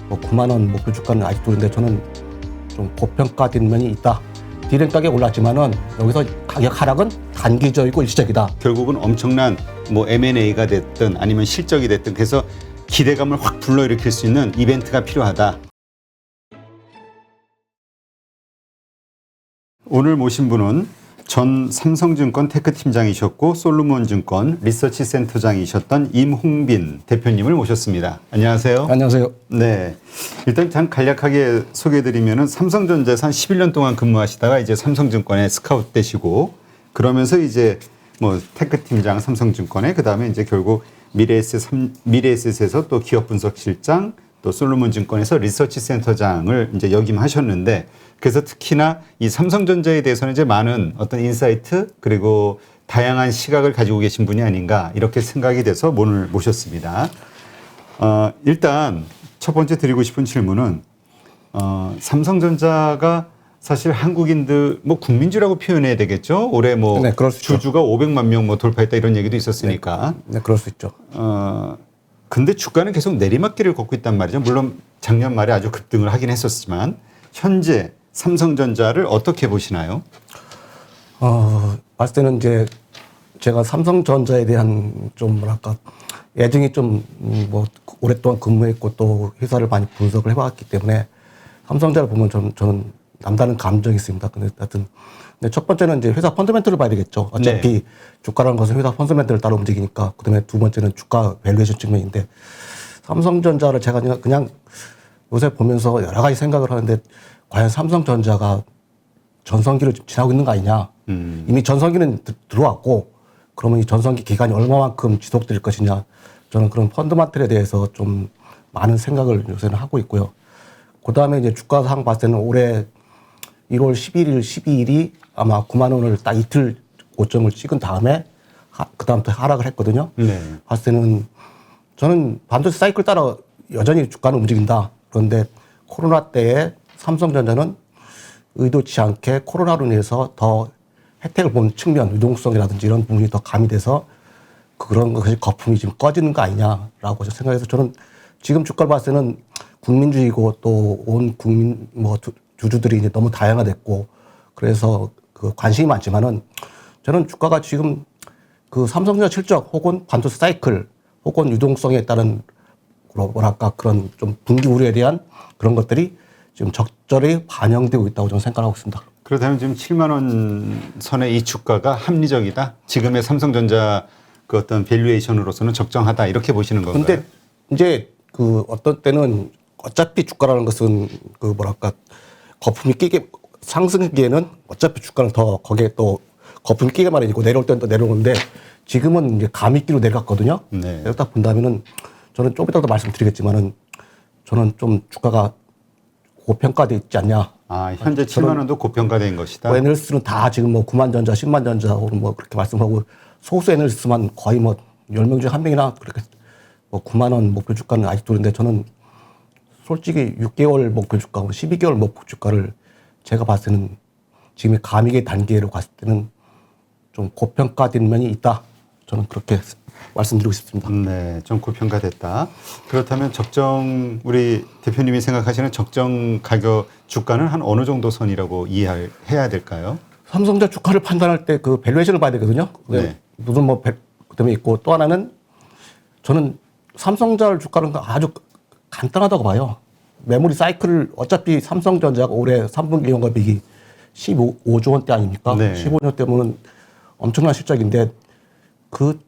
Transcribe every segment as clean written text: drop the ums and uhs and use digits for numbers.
뭐 9만 원 목표 주가는 아직도 있는데 저는 좀 고평가된 면이 있다. 디램 가격이 올랐지만은 여기서 가격 하락은 단기적이고 일시적이다. 결국은 엄청난 뭐 M&A가 됐든 아니면 실적이 됐든 그래서 기대감을 확 불러일으킬 수 있는 이벤트가 필요하다. 오늘 모신 분은 전 삼성증권 테크팀장이셨고 솔로몬증권 리서치센터장이셨던 임홍빈 대표님을 모셨습니다. 안녕하세요. 안녕하세요. 네, 일단 참 간략하게 소개해드리면은 삼성전자에서 한 11년 동안 근무하시다가 이제 삼성증권에 스카우트 되시고 그러면서 이제 뭐 테크팀장 삼성증권에 그 다음에 이제 결국 미래에셋에서 또 기업분석실장 또 솔로몬증권에서 리서치센터장을 이제 역임하셨는데 그래서 특히나 이 삼성전자에 대해서는 이제 많은 어떤 인사이트 그리고 다양한 시각을 가지고 계신 분이 아닌가 이렇게 생각이 돼서 오늘 모셨습니다. 일단 첫 번째 드리고 싶은 질문은 삼성전자가 사실 한국인들 뭐 국민주라고 표현해야 되겠죠. 올해 뭐 네, 그럴 수 있죠. 주주가 500만 명 뭐 돌파했다 이런 얘기도 있었으니까. 네, 그럴 수 있죠. 근데 주가는 계속 내리막길을 걷고 있단 말이죠. 물론 작년 말에 아주 급등을 하긴 했었지만 현재 삼성전자를 어떻게 보시나요? 봤을 때는 이제 제가 삼성전자에 대한 좀 뭐랄까 애정이 좀 뭐 오랫동안 근무했고 또 회사를 많이 분석을 해봤기 때문에 삼성전자를 보면 저는 남다른 감정이 있습니다. 근데 하여튼 첫 번째는 이제 회사 펀더멘털을 봐야 되겠죠. 어차피 네. 주가라는 것은 회사 펀더멘털을 따라 움직이니까. 그다음에 두 번째는 주가 밸류에이션 측면인데 삼성전자를 제가 그냥 요새 보면서 여러 가지 생각을 하는데 과연 삼성전자가 전성기를 지나고 있는 거 아니냐. 이미 전성기는 들어왔고 그러면 이 전성기 기간이 얼마만큼 지속될 것이냐. 저는 그런 펀더멘털에 대해서 좀 많은 생각을 요새는 하고 있고요. 그다음에 이제 주가 상황 봤을 때는 올해 1월 11일, 12일이 아마 9만 원을 딱 이틀 고점을 찍은 다음에 그다음부터 하락을 했거든요. 네. 봤을 때는 저는 반도체 사이클 따라 여전히 주가는 움직인다. 그런데 코로나 때에 삼성전자는 의도치 않게 코로나로 인해서 더 혜택을 본 측면, 유동성이라든지 이런 부분이 더 가미돼서 그런 것이 거품이 지금 꺼지는 거 아니냐라고 생각해서 저는 지금 주가를 봤을 때는 국민주의고 또 온 국민 뭐 주주들이 이제 너무 다양화됐고 그래서 그 관심이 많지만은 저는 주가가 지금 그 삼성전자 실적 혹은 반도체 사이클 혹은 유동성에 따른 뭐랄까 그런 좀 분기 우려에 대한 그런 것들이 지금 적절히 반영되고 있다고 저는 생각하고 있습니다. 그렇다면 지금 7만 원 선의 이 주가가 합리적이다. 지금의 삼성전자 그 어떤 밸류에이션으로서는 적정하다 이렇게 보시는 건가요? 근데 이제 그 어떤 때는 어차피 주가라는 것은 그 뭐랄까 거품이 끼게 상승기에는 어차피 주가는 더 거기에 또 거품이 끼게 마련이고 내려올 때는 또 내려오는데 지금은 이제 가미끼로 내려갔거든요. 네. 그래서 딱 본다면은 저는 좀 이따도 말씀드리겠지만은 저는 좀 주가가 고평가돼 있지 않냐. 아, 현재 7만 원도 고평가된 것이다. 뭐 애널리스트는 다 지금 뭐 9만 전자, 10만 전자 혹은 뭐 그렇게 말씀하고 소수 애널리스트만 거의 뭐 10명 중에 1명이나 그렇게 뭐 9만 원 목표 주가는 아직도 있는데 저는 솔직히 6개월 목표 주가, 12개월 목표 주가를 제가 봤을 때는 지금의 가미의 단계로 갔을 때는 좀 고평가된 면이 있다. 저는 그렇게 말씀드리고 싶습니다. 네, 좀 고평가됐다. 그렇다면 적정 우리 대표님이 생각하시는 적정 가격 주가는 한 어느 정도 선이라고 이해해야 될까요? 삼성전자 주가를 판단할 때 그 밸류에이션을 봐야 되거든요. 네. 무슨 뭐 그다음에 있고 또 하나는 저는 삼성전자 주가는 아주 간단하다고 봐요. 메모리 사이클을 어차피 삼성전자가 올해 3분기 영업이익이 15조 원대 아닙니까? 네. 15조 때문은 엄청난 실적인데 그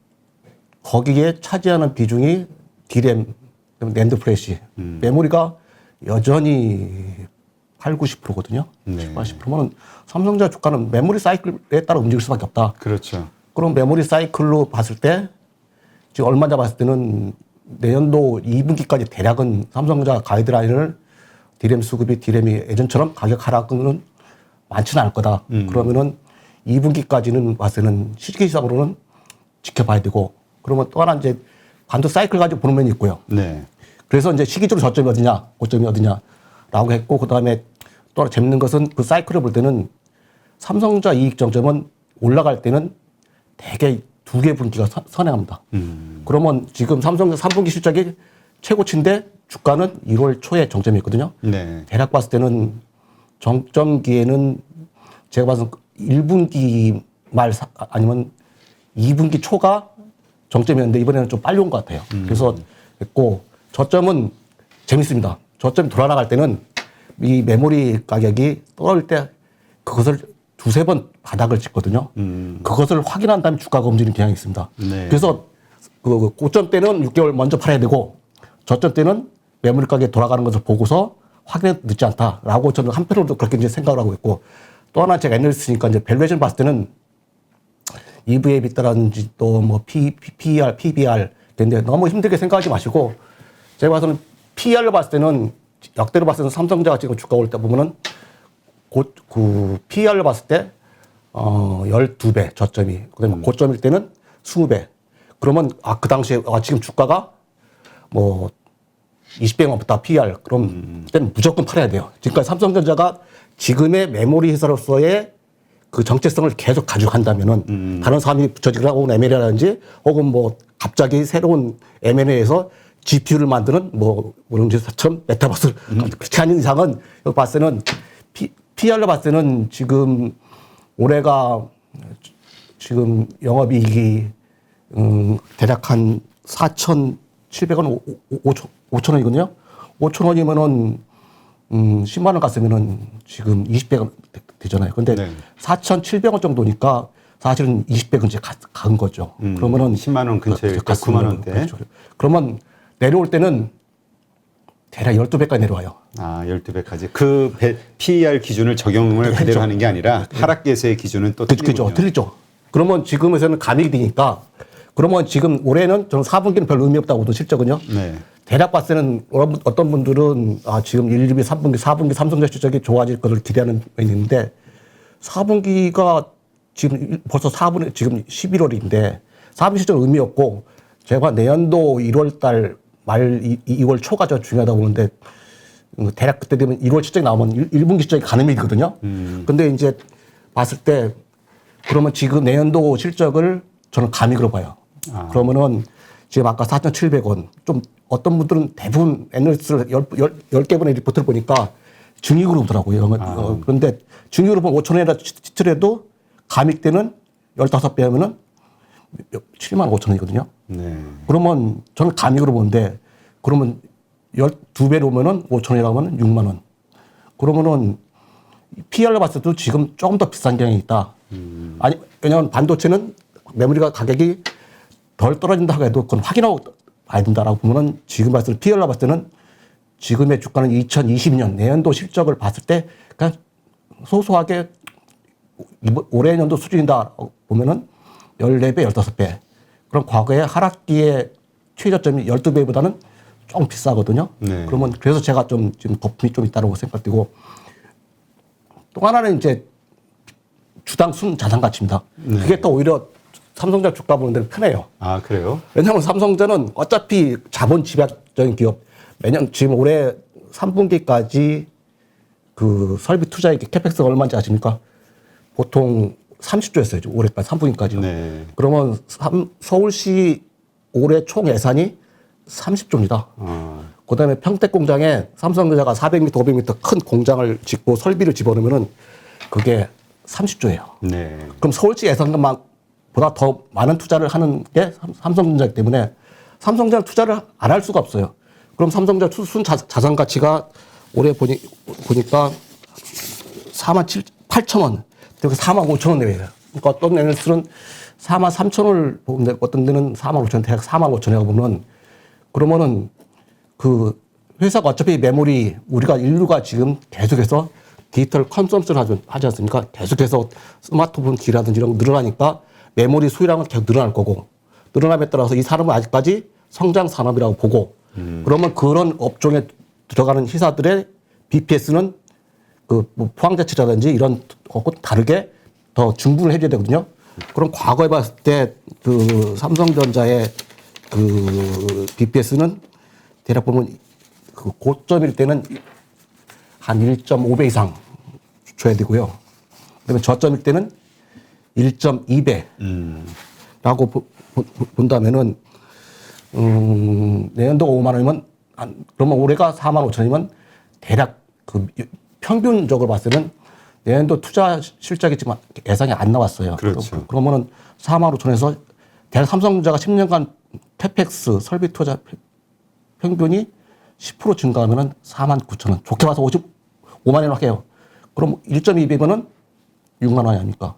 거기에 차지하는 비중이 D램, 낸드 플래시, 메모리가 여전히 8, 90%거든요. 네. 80%면 삼성전자 주가는 메모리 사이클에 따라 움직일 수밖에 없다. 그렇죠. 그럼 메모리 사이클로 봤을 때 지금 얼마 전에 봤을 때는 내년도 2분기까지 대략은 삼성전자 가이드라인을 D램 수급이 D램이 예전처럼 가격 하락은 많지는 않을 거다. 그러면은 2분기까지는 봤을 때는 시기상으로는 지켜봐야 되고 그러면 또 하나 이제 반도 사이클 가지고 보는 면이 있고요. 네. 그래서 이제 시기적으로 저점이 어디냐, 고점이 어디냐라고 했고 그다음에 또 하나 재밌는 것은 그 사이클을 볼 때는 삼성전자 이익 정점은 올라갈 때는 대개 2개 분기가 선행합니다. 그러면 지금 삼성전자 3분기 실적이 최고치인데 주가는 1월 초에 정점이었거든요. 네. 대략 봤을 때는 정점기에는 제가 봐서 1분기 말 아니면 2분기 초가 정점이었는데 이번에는 좀 빨리 온 것 같아요. 그래서 했고 저점은 재밌습니다. 저점이 돌아나갈 때는 이 메모리 가격이 떨어질 때 그것을 두세 번 바닥을 찍거든요. 그것을 확인한 다음에 주가가 움직이는 경향이 있습니다. 네. 그래서 그 고점 때는 6개월 먼저 팔아야 되고 저점 때는 메모리 가격이 돌아가는 것을 보고서 확인해 늦지 않다라고 저는 한편으로도 그렇게 이제 생각을 하고 있고 또 하나 제가 애널리스트니까 이제 밸류에이션 봤을 때는 EV EBITDA라든지 또 뭐 PER, PBR 근데 너무 힘들게 생각하지 마시고 제가 봐서는 PER을 봤을 때는 역대로 봤을 때는 삼성전자 지금 주가 올 때 보면은 그 PER을 봤을 때 12배 저점이 그다음에 고점일 때는 20배 그러면 그 당시에 지금 주가가 뭐 20배 넘었다 PER 그럼 그때는 무조건 팔아야 돼요. 지금까지 삼성전자가 지금의 메모리 회사로서의 그 정체성을 계속 가지고 간다면은 다른 사람이 붙여지거나 혹은 M&A라든지 혹은 뭐 갑자기 새로운 M&A에서 GPU를 만드는 뭐 그런 것처럼 메타버스 그렇지 않은 이상은 여기 봤을 때는 PR로 봤을 때는 지금 올해가 지금 영업이익이 대략 한 4,700원, 5,000원이거든요. 5,000원이면은 10만 원 갔으면은 지금 20배가 되잖아요. 근데 네. 4,700원 정도니까 사실은 20배 근처에 간 거죠. 그러면은 10만 원 근처에 갔으면 9만 원대. 그렇죠. 그러면 내려올 때는 대략 12배까지 내려와요. 아, 12배까지. 그 PER 기준을 적용을 그대로 하는 게 아니라 하락계에서의 기준은 또 그죠. 틀리군요. 틀리죠. 그러면 지금에서는 감익이 되니까 그러면 지금 올해는 저는 4분기는 별 의미 없다고 도 실적은요. 네. 대략 봤을 때는 어떤 분들은 지금 1, 2, 3분기, 4분기 삼성전자 실적이 좋아질 것을 기대하는 면이 있는데 4분기가 지금 벌써 4분기 지금 11월인데 4분기 실적은 의미 없고 제가 내년도 1월 달 말 2월 초가 더 중요하다고 보는데 대략 그때 되면 1월 실적이 나오면 1분기 실적이 가늠이거든요. 근데 이제 봤을 때 그러면 지금 내년도 실적을 저는 감익으로 봐요. 그러면은 지금 아까 4,700원 좀 어떤 분들은 대부분 애널리스트를 10개 분의 리포트를 보니까 중익으로 보더라고요. 그런데 중익으로 보면 5,000원이라 치더라도 감익 때는 15배 하면은 7만 5천 원이거든요. 네. 그러면 저는 감익으로 보는데 그러면 12배로 오면은 5천 원이라고 하면 6만 원. 그러면은 PR로 봤을 때도 지금 조금 더 비싼 경향이 있다. 아니, 왜냐하면 반도체는 메모리가 가격이 덜 떨어진다고 해도 그건 확인하고 봐야 된다라고 보면은 지금 봤을 때 PR로 봤을 때는 지금의 주가는 2020년 내년도 실적을 봤을 때 그냥 소소하게 올해 년도 수준이다 보면은 14배, 15배. 그럼 과거에 하락기의 최저점이 12배보다는 조금 비싸거든요. 네. 그러면 그래서 제가 좀 지금 거품이 좀 있다고 생각되고 또 하나는 이제 주당 순 자산 가치입니다. 그게 또 오히려 삼성전자 주가 보는 데는 편해요. 아, 그래요? 왜냐하면 삼성전자는 어차피 자본 집약적인 기업 매년 지금 올해 3분기까지 그 설비 투자액 캐펙스가 얼마인지 아십니까? 보통 30조였어요. 올해까지 3분기까지. 네. 그러면 서울시 올해 총 예산이 30조입니다. 그다음에 평택 공장에 삼성전자가 400m, 500m 큰 공장을 짓고 설비를 집어넣으면은 그게 30조예요. 네. 그럼 서울시 예산보다 더 많은 투자를 하는 게 삼성전자이기 때문에 삼성전자 투자를 안 할 수가 없어요. 그럼 삼성전자 순 자산 가치가 올해 보니까 48,000원. 그리고 45,000원 내외예요. 그러니까 어떤 애널리스트는 43,000원을 보는데 어떤 데는 45,000원, 대략 45,000원이라고 보면 그러면은 그 회사가 어차피 메모리 우리가 인류가 지금 계속해서 디지털 컨섬션을 하지 않습니까? 계속해서 스마트폰 기라든지 이런 거 늘어나니까 메모리 수요량은 계속 늘어날 거고 늘어남에 따라서 이 산업은 아직까지 성장 산업이라고 보고 그러면 그런 업종에 들어가는 회사들의 BPS는 그뭐 포항자치라든지 이런 것과 다르게 더 중분을 해줘야 되거든요. 그럼 과거에 봤을 때 그 삼성전자의 그 BPS는 대략 보면 그 고점일 때는 한 1.5배 이상 줘야 되고요. 그다음에 저점일 때는 1.2배라고 본다면은 내년도가 5만 원이면 그러면 올해가 4만 5천이면 대략 그 평균적으로 봤을 때는 내년도 투자 실적이 지금 예상이 안 나왔어요. 그렇죠. 그러면은 4만 5천에서 대략 삼성전자가 10년간 캐펙스 설비 투자 평균이 10% 증가하면은 4만 9천 원. 좋게 봐서 55만 원 할게요. 그럼 1.2배면은 6만 원이 아닙니까?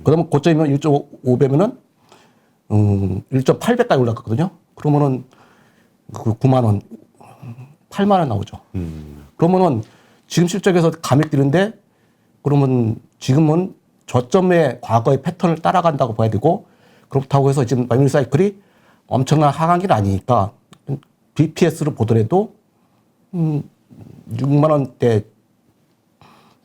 그러면 고점이면 1.5배면은 1.8배까지 올랐거든요. 그러면은 그 9만 원, 8만 원 나오죠. 그러면은 지금 실적에서 감액되는데 그러면 지금은 저점의 과거의 패턴을 따라간다고 봐야 되고 그렇다고 해서 지금 마이너리 사이클이 엄청난 하강기는 아니니까 BPS를 보더라도 6만 원대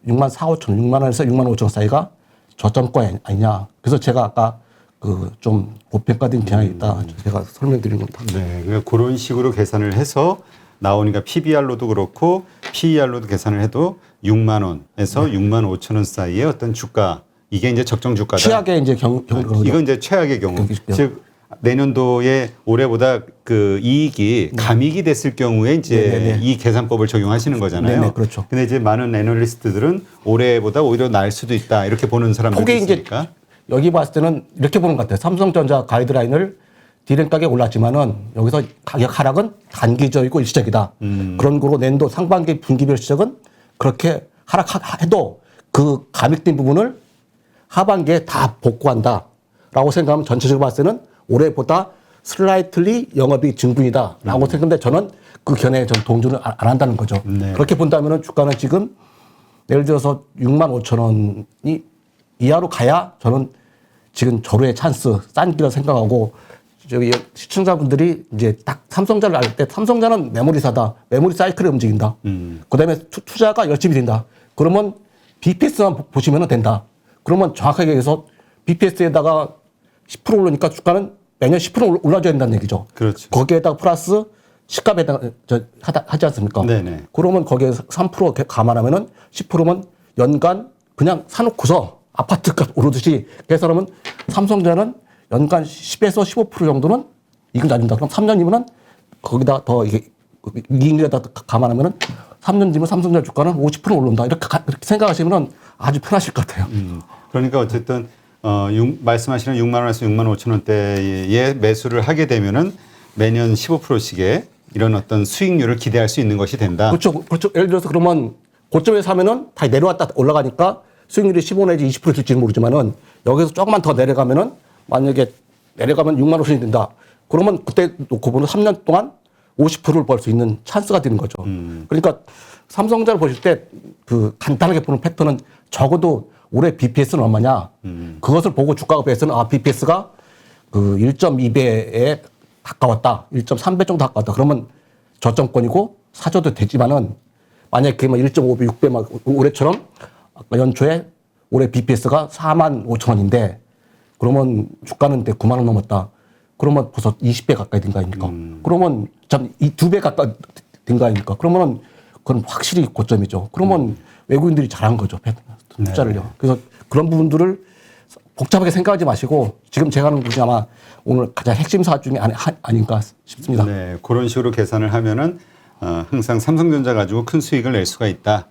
6만 4, 5천, 6만 원에서 6만 5천 사이가 저점권 아니냐. 그래서 제가 아까 그 좀 고평가된 경향이 있다. 제가 설명드린 겁니다. 네, 그러니까 그런 식으로 계산을 해서 나오니까 PBR로도 그렇고 PER로도 계산을 해도 6만 원에서 6만 5천 원 사이의 어떤 주가 이게 이제 적정 주가다. 최악의 이제 경우는 이건 이제 최악의 경우. 경우죠. 즉 내년도에 올해보다 그 이익이 감익이 됐을 경우에 이제 네네네. 이 계산법을 적용하시는 거잖아요. 네네, 그렇죠. 근데 이제 많은 애널리스트들은 올해보다 오히려 나을 수도 있다 이렇게 보는 사람들이 그게 이제 있으니까. 여기 봤을 때는 이렇게 보는 것 같아요. 삼성전자 가이드라인을 디램 가격이 올랐지만은 여기서 가격 하락은 단기적이고 일시적이다. 그런 거로 내년도 상반기 분기별 시적은 그렇게 하락해도 그 감익된 부분을 하반기에 다 복구한다라고 생각하면 전체적으로 봤을 때는 올해보다 슬라이틀리 영업이 증분이다라고 생각하는데 저는 그 견해에 전 동조를 안 한다는 거죠. 네. 그렇게 본다면은 주가는 지금 예를 들어서 6만 5천 원이 이하로 가야 저는 지금 절호의 찬스, 싼 기라 생각하고 저기 시청자분들이 이제 딱 삼성전자를 알 때 삼성전자는 메모리사다. 메모리 사이클에 움직인다. 그다음에 투자가 열심히 된다. 그러면 BPS만 보시면 된다. 그러면 정확하게 얘기해서 BPS에다가 10% 오르니까 주가는 매년 10% 올라줘야 된다는 얘기죠. 그렇죠. 거기에다가 플러스 시가에다가 하지 않습니까? 네네. 그러면 거기에 3% 감안하면은 10%면 연간 그냥 사놓고서 아파트값 오르듯이 계산하면 삼성전자는 연간 10에서 15% 정도는 이익을 놔준다. 그럼 3년이면은 거기다 더 이게 이익률에다 감안하면은 3년 뒤면 삼성전자 주가는 50% 오른다. 이렇게 생각하시면은 아주 편하실 것 같아요. 그러니까 어쨌든 말씀하시는 6만 원에서 6만 5천 원대의 매수를 하게 되면은 매년 15%씩의 이런 어떤 수익률을 기대할 수 있는 것이 된다. 그렇죠. 그렇죠. 예를 들어서 그러면 고점에 사면은 다 내려왔다 올라가니까 수익률이 15 내지 20% 될지는 모르지만은 여기서 조금만 더 내려가면은 만약에 내려가면 6만 5천이 된다. 그러면 그때 놓고 보면 3년 동안 50%를 벌 수 있는 찬스가 되는 거죠. 그러니까 삼성전자를 보실 때 그 간단하게 보는 패턴은 적어도 올해 BPS는 얼마냐. 그것을 보고 주가가 배서는 BPS가 그 1.2배에 가까웠다. 1.3배 정도 가까웠다. 그러면 저점권이고 사줘도 되지만은 만약에 그게 막 1.5배, 6배 막 올해처럼 아까 연초에 올해 BPS가 4만 5천 원인데 그러면 주가는 9만 원 넘었다. 그러면 벌써 20배 가까이 된 거 아닙니까? 그러면 참 이 2배 가까이 된 거 아닙니까? 그러면 그건 확실히 고점이죠. 그러면 외국인들이 잘한 거죠. 투자를요. 네. 그래서 그런 부분들을 복잡하게 생각하지 마시고 지금 제가 하는 것이 아마 오늘 가장 핵심 사업 중에 아닌가 싶습니다. 네, 그런 식으로 계산을 하면은 항상 삼성전자 가지고 큰 수익을 낼 수가 있다.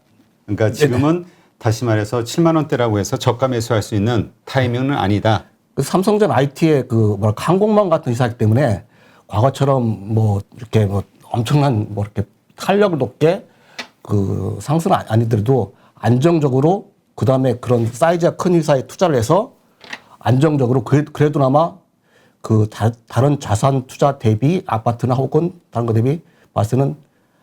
그러니까 지금은 다시 말해서 7만 원대라고 해서 저가 매수할 수 있는 타이밍은 아니다. 그래서 삼성전 IT의 그 항공망 같은 회사이기 때문에 과거처럼 뭐 이렇게 뭐 엄청난 뭐 이렇게 탄력을 높게 그 상승은 아니더라도 안정적으로 그 다음에 그런 사이즈가 큰 회사에 투자를 해서 안정적으로 그래도나마 그 다른 자산 투자 대비 아파트나 혹은 다른 거 대비 봤을 때는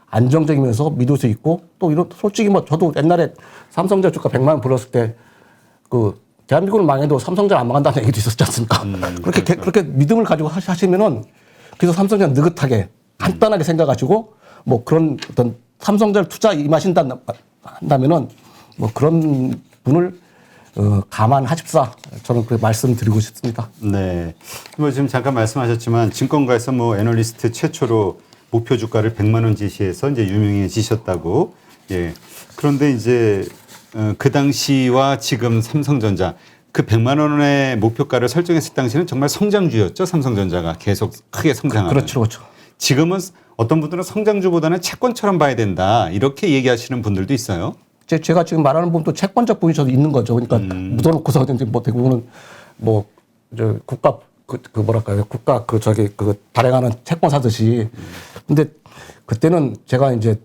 안정적이면서 믿을 수 있고 또 이런 솔직히 뭐 저도 옛날에 삼성전자 주가 100만 원 불렀을 때 그 대한민국은 망해도 삼성전자 안 망한다는 얘기도 있었지 않습니까? 그렇게 믿음을 가지고 하시면은 그래서 삼성전자 느긋하게 간단하게 생각하시고 뭐 그런 어떤 삼성전자 투자 임하신다면은 뭐 그런 분을 감안하십사 저는 그 말씀드리고 싶습니다. 네. 뭐 지금 잠깐 말씀하셨지만 증권가에서 뭐 애널리스트 최초로 목표 주가를 100만 원 제시해서 이제 유명해지셨다고. 예. 그런데 이제 그 당시와 지금 삼성전자 그 100만 원의 목표가를 설정했을 당시는 정말 성장주였죠. 삼성전자가 계속 크게 성장하는. 그렇죠. 그렇죠. 지금은 어떤 분들은 성장주보다는 채권처럼 봐야 된다 이렇게 얘기하시는 분들도 있어요. 제가 지금 말하는 부분도 채권적 부분이 저도 있는 거죠. 그러니까 묻어놓고서 뭐 대부분은 뭐 저 국가 그 뭐랄까요, 국가 그 발행하는 채권 사듯이. 근데 그때는 제가 이제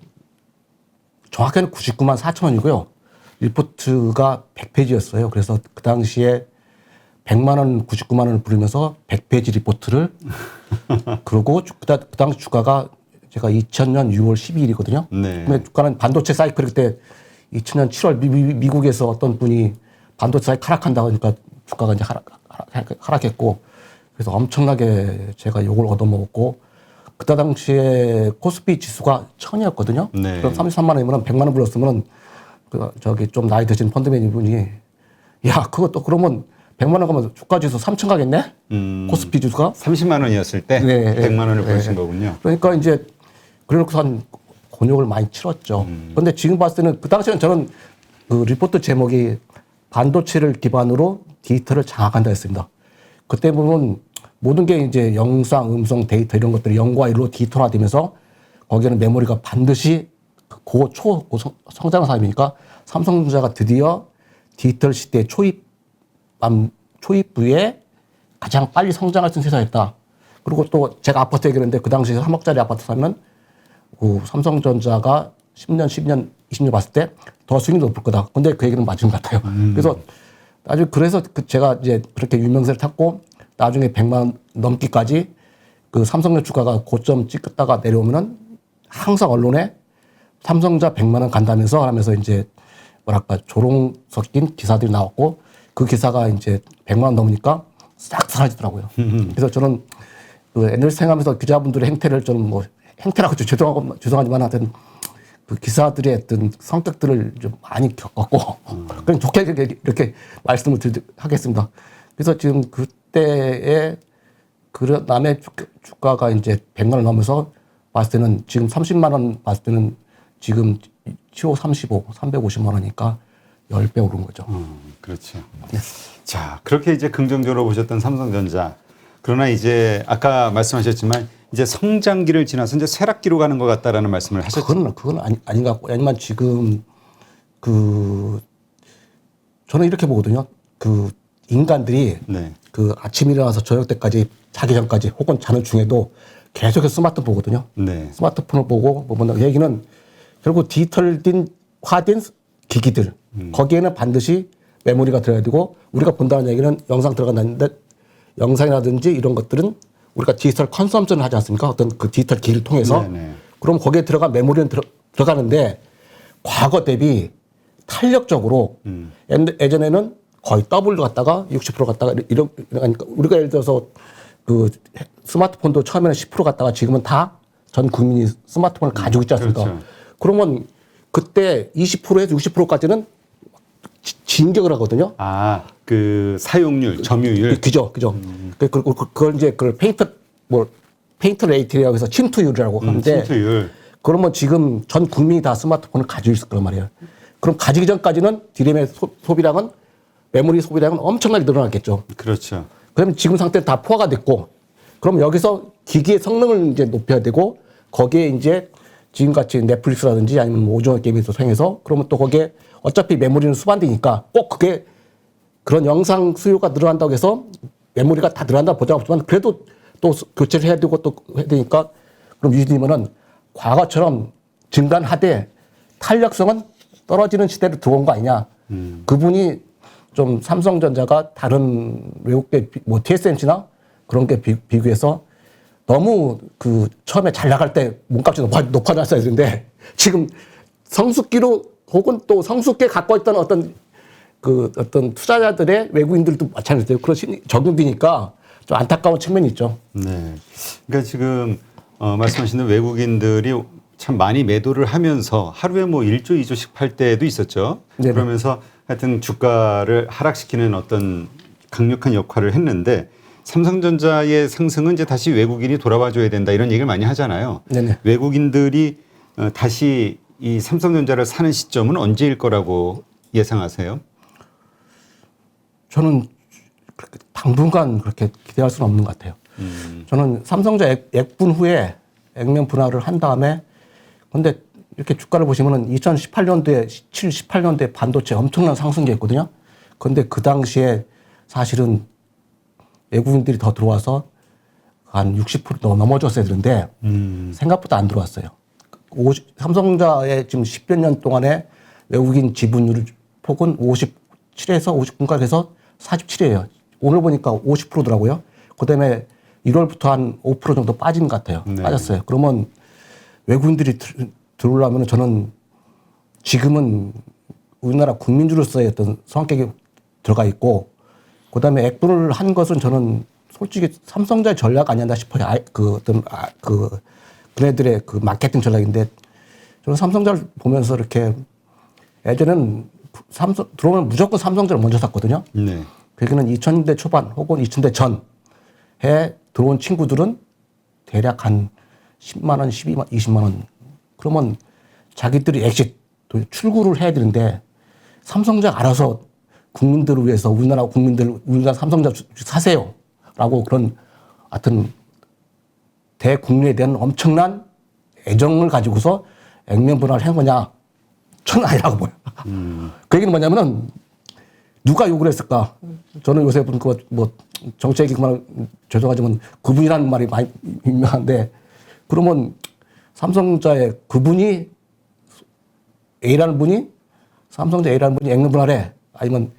정확히는 99만 4천 원이고요. 리포트가 100페이지였어요. 그래서 그 당시에 100만 원, 99만 원을 부르면서 100페이지 리포트를 그러고 그 당시 주가가 제가 2000년 6월 12일이거든요. 네. 근데 주가는 반도체 사이클 그때 2000년 7월 미국에서 어떤 분이 반도체 사이클 하락한다고 하니까 주가가 이제 하락했고 그래서 엄청나게 제가 욕을 얻어먹었고 그때 당시에 코스피 지수가 1000이었거든요. 네. 그럼 33만 원이면 100만 원 불렀으면 저기 좀 나이 드신 펀드매니 분이 야 그것도 그러면 100만 원 가면 주가 지수 3000 가겠네? 코스피 지수가? 30만 원이었을 때 네, 100만 원을 네. 보신 거군요. 그러니까 이제 그래놓고서 한 곤욕을 많이 치렀죠. 그런데 지금 봤을 때는 그 당시에는 저는 그 리포트 제목이 반도체를 기반으로 디지털을 장악한다 했습니다. 그때 보면 모든 게 이제 영상, 음성, 데이터 이런 것들이 0과 1로 디지털화되면서 거기에는 메모리가 반드시 성장 사업이니까 삼성전자가 드디어 디지털 시대 초입부에 가장 빨리 성장할 수 있는 회사였다. 그리고 또 제가 아파트 얘기했는데 그 당시에 3억짜리 아파트 사면 그 삼성전자가 10년, 10년, 20년 봤을 때 더 수익이 높을 거다. 근데 그 얘기는 맞은 것 같아요. 그래서 제가 이제 그렇게 유명세를 탔고 나중에 100만 원 넘기까지 그 삼성전 주가가 고점 찍다가 내려오면은 항상 언론에 삼성전자 100만 원 간다면서 하면서 이제 뭐랄까 조롱 섞인 기사들이 나왔고 그 기사가 이제 100만 원 넘으니까 싹 사라지더라고요. 그래서 저는 그 NLC 생각하면서 기자분들의 행태를 저는 뭐 행태라고 죄송하지만 하여튼 그 기사들의 어떤 성격들을 좀 많이 겪었고 그냥 좋게 이렇게 말씀을 하겠습니다. 그래서 지금 그때의 그 남의 주가가 이제 100만 원 넘어서 봤을 때는 지금 30만 원 봤을 때는 지금 7호 35, 350만 원이니까 10배 오른 거죠. 그렇죠. 자, 그렇게 이제 긍정적으로 보셨던 삼성전자. 그러나 이제 아까 말씀하셨지만 이제 성장기를 지나서 이제 쇠락기로 가는 것 같다라는 말씀을 하셨죠. 그건 아닌 것 같고, 아니면 지금 저는 이렇게 보거든요. 그 인간들이 네. 그 아침 일어나서 저녁 때까지 자기 전까지 혹은 자는 중에도 계속해서 스마트폰 보거든요. 네. 스마트폰을 보고 뭐 본다. 얘기는 결국 디지털화된 기기들 거기에는 반드시 메모리가 들어야 되고 우리가 본다는 얘기는 영상 들어간다는데 영상이라든지 이런 것들은 우리가 디지털 컨섬션을 하지 않습니까? 어떤 그 디지털 기기를 통해서. 네네. 그럼 거기에 들어간 메모리는 들어가는데 과거 대비 탄력적으로 예전에는 거의 더블로 갔다가 60% 갔다가 이러니까 우리가 예를 들어서 그 스마트폰도 처음에는 10% 갔다가 지금은 다 전 국민이 스마트폰을 가지고 있지 않습니까? 그렇죠. 그러면 그때 20%에서 60%까지는 진격을 하거든요. 아, 그 사용률, 점유율. 그죠. 그걸 이제 그걸 페인트 레이트라고 해서 침투율이라고 하는데 침투율. 그러면 지금 전 국민이 다 스마트폰을 가지고 있을 거란 말이에요. 그럼 가지기 전까지는 디램의 소비량은 메모리 소비량은 엄청나게 늘어났겠죠. 그렇죠. 그러면 지금 상태는 다 포화가 됐고 그럼 여기서 기기의 성능을 이제 높여야 되고 거기에 이제 지금같이 넷플릭스라든지 아니면 뭐 오징어 게임이 또 생겨서 그러면 또 거기에 어차피 메모리는 수반되니까 꼭 그게 그런 영상 수요가 늘어난다고 해서 메모리가 다 늘어난다고 보장 없지만 그래도 또 교체를 해야 되고 또 해야 되니까 그럼 유진님은 과거처럼 증가하되 탄력성은 떨어지는 시대로 들어온 거 아니냐. 그분이 좀 삼성전자가 다른 외국계 뭐 TSMC나 그런 게 비교해서 너무 그 처음에 잘 나갈 때 몸값이 높아졌어야 되는데 지금 성숙기로 혹은 또 성숙기에 갖고 있던 어떤 투자자들의 외국인들도 마찬가지예요. 그런 적용되니까 좀 안타까운 측면이 있죠. 네. 그러니까 지금 말씀하시는 외국인들이 참 많이 매도를 하면서 하루에 뭐 1조, 2조씩 팔 때도 있었죠. 네네. 그러면서 하여튼 주가를 하락시키는 어떤 강력한 역할을 했는데 삼성전자의 상승은 이제 다시 외국인이 돌아와 줘야 된다 이런 얘기를 많이 하잖아요. 네네. 외국인들이 다시 이 삼성전자를 사는 시점은 언제일 거라고 예상하세요? 저는 당분간 그렇게 기대할 수는 없는 것 같아요. 저는 삼성전자 액분 후에 액면 분할을 한 다음에 근데 이렇게 주가를 보시면은 2018년도에 18년도에 반도체 엄청난 상승기였거든요. 그런데 그 당시에 사실은 외국인들이 더 들어와서 한 60% 넘어졌어야 되는데 생각보다 안 들어왔어요. 삼성자의 지금 10여 년 동안의 외국인 지분율 폭은 57에서 59까지해서 47이에요. 오늘 보니까 50%더라고요. 그다음에 1월부터 한 5% 정도 빠진 것 같아요. 네. 빠졌어요. 그러면 외국인들이 들어오려면 저는 지금은 우리나라 국민주로서의 어떤 성격이 들어가 있고 그다음에 액분을 한 것은 저는 솔직히 삼성자의 전략 아니었나 싶어요. 그네들의 그 마케팅 전략인데 저는 삼성자를 보면서 이렇게 예전에는 들어오면 무조건 삼성자를 먼저 샀거든요. 네. 그게는 2000년대 초반 혹은 2000년대 전에 들어온 친구들은 대략 한 10만 원, 12만, 20만 원. 그러면 자기들이 엑sit 출구를 해야 되는데 삼성자 알아서 국민들을 위해서 우리나라 삼성자 사세요라고 그런 하여튼 대국민에 대한 엄청난 애정을 가지고서 액면 분할을 한 거냐? 저는 아니라고 보여요. 그 얘기는 뭐냐면은 누가 욕을 했을까? 저는 요새 뭐 정치 얘기 그만 죄송하지만 그분이라는 말이 많이 유명한데 그러면 삼성자의 그분이 A라는 분이 삼성자 A라는 분이 액면 분할해 아니면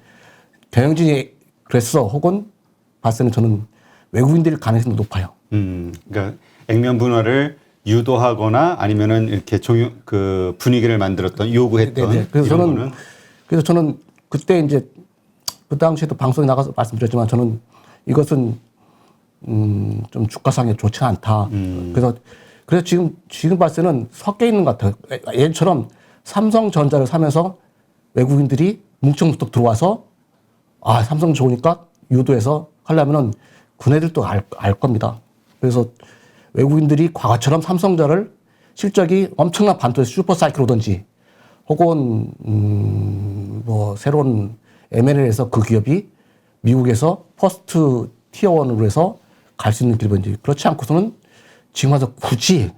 경영진이 그랬어 혹은 봤을 때는 저는 외국인들일 가능성이 높아요. 그러니까 액면 분할을 유도하거나 아니면은 이렇게 그 분위기를 만들었던 요구했던 네네. 그래서 저는 그때 이제 그 당시에도 방송에 나가서 말씀드렸지만 저는 이것은 좀 주가상에 좋지 않다. 그래서 지금 봤을 때는 섞여 있는 것 같아요. 예전처럼 삼성전자를 사면서 외국인들이 뭉청뭉청 들어와서 아 삼성 좋으니까 유도해서 하려면은 그네들도 알 겁니다. 그래서 외국인들이 과거처럼 삼성전자를 실적이 엄청난 반도체 슈퍼사이클 오든지 혹은 뭐 새로운 M&A에서 그 기업이 미국에서 퍼스트 티어원으로 해서 갈 수 있는 길인지 그렇지 않고서는 지금 와서 굳이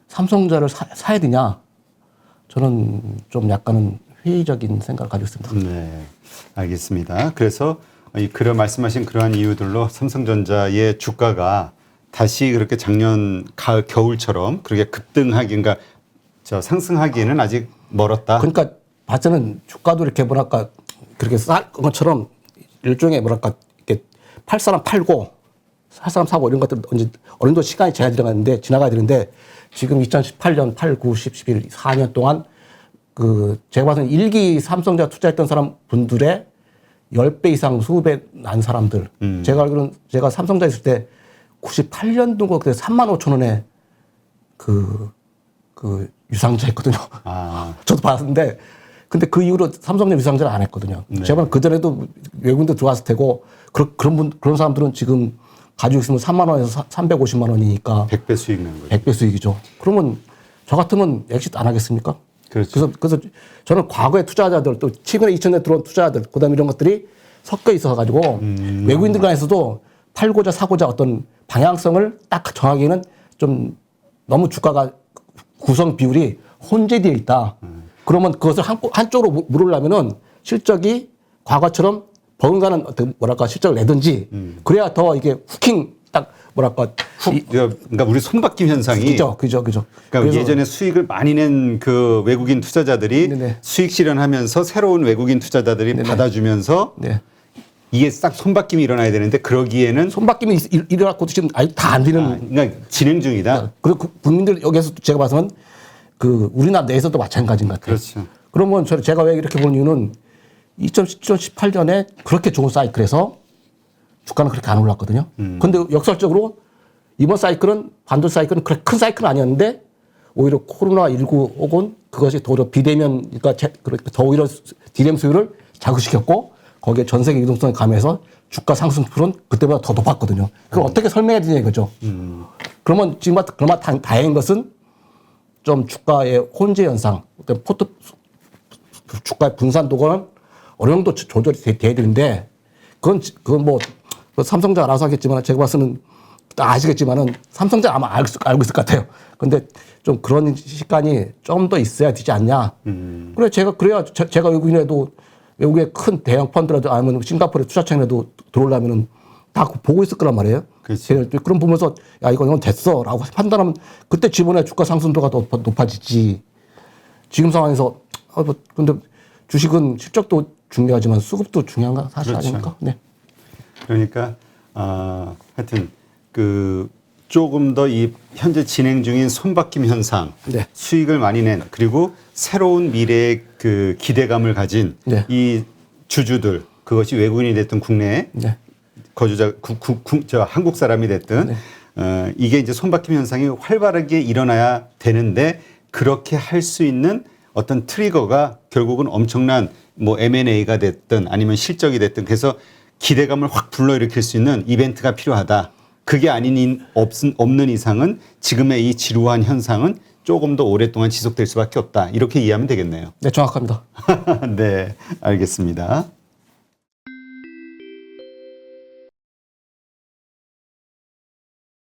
삼성전자를 사야 되냐 저는 좀 약간은 회의적인 생각을 가지고 있습니다. 네, 알겠습니다. 그래서 그런 말씀하신 그러한 이유들로 삼성전자의 주가가 다시 그렇게 작년 가을 겨울처럼 그렇게 급등하기가 상승하기에는 아직 멀었다. 그러니까 봤자는 주가도 이렇게 뭐랄까 그렇게 쌀 것처럼 일종의 뭐랄까 이렇게 팔 사람 팔고 살 사람 사고 이런 것들 언제 어느 정도 시간이 지나가야 되는데 지금 2018년 8, 9, 10, 11, 4년 동안 그 제가 봐서는 일기 삼성전자 투자했던 사람 분들의 10배 이상 20배 난 사람들. 제가 알기로는 제가 삼성전자 있을 때 98년도가 그때 3만 5천 원에 그 유상자 했거든요. 아. 저도 봤는데 근데 그 이후로 삼성전자 유상자를 안 했거든요. 네. 제가 그전에도 외국인도 들어왔을 테고 그런 사람들은 지금 가지고 있으면 3만 원에서 350만 원이니까 100배 수익 낸 거죠. 100배 수익이죠. 그러면 저 같으면 엑시트 안 하겠습니까? 그렇죠. 그래서 저는 과거의 투자자들 또 최근에 2000년에 들어온 투자자들 그다음에 이런 것들이 섞여 있어 가지고 외국인들 간에서도 팔고자 사고자 어떤 방향성을 딱 정하기에는 좀 너무 주가가 구성 비율이 혼재되어 있다. 그러면 그것을 한쪽으로 물으려면은 실적이 과거처럼 버금가는 어떤 뭐랄까 실적을 내든지 그래야 더 이게 후킹 딱 뭐랄까 그러니까 우리 손바뀜 현상이 그죠. 그러니까 예전에 수익을 많이 낸 그 외국인 투자자들이 네네. 수익 실현하면서 새로운 외국인 투자자들이 네네. 받아주면서 네. 이게 싹 손바뀜이 일어나야 되는데 그러기에는 손바뀜이 일어났고도 지금 아예 다 안 되는. 그러니까 진행 중이다. 그리고 국민들 여기서 제가 봐서는 그 우리나라 내에서도 마찬가지인 것 같아요. 그렇죠. 그러면 제가 왜 이렇게 보는 이유는 2017년, 18년에 그렇게 좋은 사이클에서 주가는 그렇게 안 올랐거든요. 그런데 역설적으로 이번 사이클은 반도체 사이클은 그렇게 큰 사이클은 아니었는데 오히려 코로나19 혹은 그것이 오히려 비대면 그러니까 더 오히려 디램 수요를 자극시켰고 거기에 전 세계 유동성이 감해서 주가 상승률은 그때보다 더 높았거든요. 그걸 어떻게 설명해야 되냐 이거죠. 그러면 지금 그나마 다행인 것은 좀 주가의 혼재 현상, 주가의 분산도가 어느 정도 조절이 돼야 되는데 그건 뭐 삼성자 알아서 하겠지만 제가 봐서는 아시겠지만은 삼성전 아마 알고 있을 것 같아요. 근데 좀 그런 시간이 좀 더 있어야 되지 않냐. 그래 그래야 제가 외국의 큰 대형 펀드라도 아니면 싱가포르의 투자청이라도 들어오려면은 다 보고 있을 거란 말이에요. 그렇죠. 그럼 보면서 야 이건 됐어라고 판단하면 그때 지분의 주가 상승도가 더 높아지지. 지금 상황에서 근데 주식은 실적도 중요하지만 수급도 중요한 거 사실 그렇죠. 아닙니까? 네. 그러니까 하여튼 그 조금 더 이 현재 진행 중인 손바뀜 현상, 네. 수익을 많이 낸 그리고 새로운 미래의 그 기대감을 가진 네. 이 주주들 그것이 외국인이 됐든 국내 네. 거주자 한국 사람이 됐든 이게 이제 손바뀜 현상이 활발하게 일어나야 되는데 그렇게 할 수 있는 어떤 트리거가 결국은 엄청난 뭐 M&A가 됐든 아니면 실적이 됐든 그래서 기대감을 확 불러일으킬 수 있는 이벤트가 필요하다. 그게 없는 이상은 지금의 이 지루한 현상은 조금 더 오랫동안 지속될 수밖에 없다. 이렇게 이해하면 되겠네요. 네, 정확합니다. 네, 알겠습니다.